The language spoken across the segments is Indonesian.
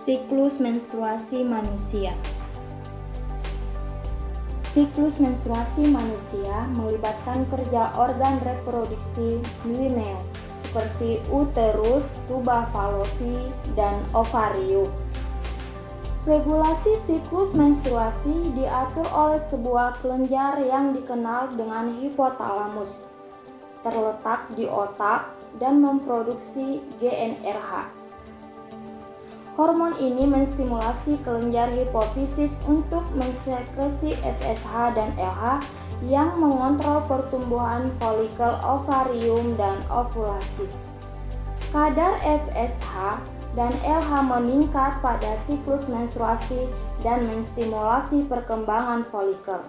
Siklus menstruasi manusia. Siklus menstruasi manusia melibatkan kerja organ reproduksi luineum seperti uterus, tuba falopi, dan ovarium. Regulasi siklus menstruasi diatur oleh sebuah kelenjar yang dikenal dengan hipotalamus, terletak di otak dan memproduksi GnRH. Hormon ini menstimulasi kelenjar hipofisis untuk mensekresi FSH dan LH yang mengontrol pertumbuhan folikel ovarium dan ovulasi. Kadar FSH dan LH meningkat pada siklus menstruasi dan menstimulasi perkembangan folikel.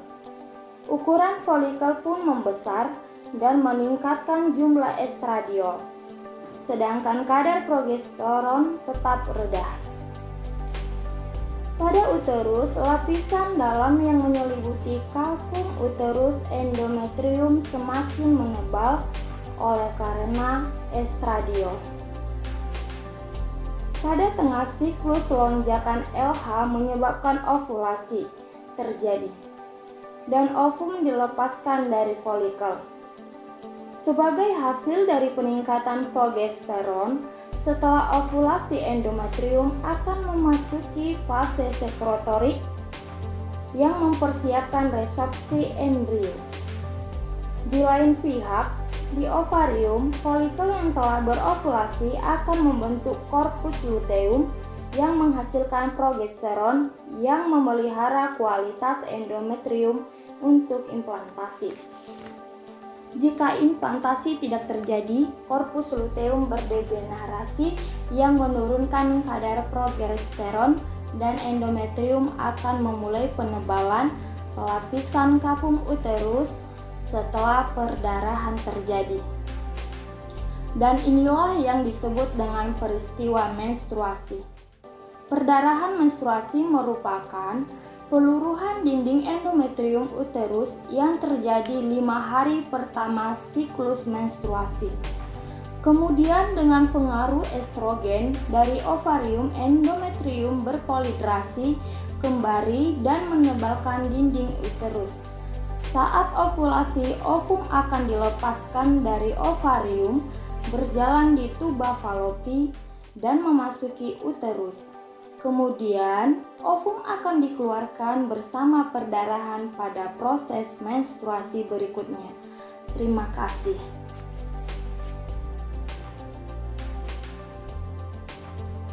Ukuran folikel pun membesar dan meningkatkan jumlah estradiol, sedangkan kadar progesteron tetap rendah. Pada uterus, lapisan dalam yang menyelimuti kavum uterus endometrium semakin menebal oleh karena estradiol. Pada tengah siklus, lonjakan LH menyebabkan ovulasi terjadi dan ovum dilepaskan dari folikel. Sebagai hasil dari peningkatan progesteron, setelah ovulasi endometrium akan memasuki fase sekrotorik yang mempersiapkan resorpsi embrio. Di lain pihak, di ovarium, folikel yang telah berovulasi akan membentuk korpus luteum yang menghasilkan progesteron yang memelihara kualitas endometrium untuk implantasi. Jika implantasi tidak terjadi, korpus luteum berdegenerasi yang menurunkan kadar progesteron dan endometrium akan memulai penebalan lapisan kavum uterus setelah perdarahan terjadi. Dan inilah yang disebut dengan peristiwa menstruasi. Perdarahan menstruasi merupakan peluruhan dinding endometrium uterus yang terjadi 5 hari pertama siklus menstruasi. Kemudian dengan pengaruh estrogen dari ovarium, endometrium berpolidrasi kembali dan menebalkan dinding uterus. Saat ovulasi, ovum akan dilepaskan dari ovarium, berjalan di tuba falopi dan memasuki uterus. Kemudian, ovum akan dikeluarkan bersama perdarahan pada proses menstruasi berikutnya. Terima kasih.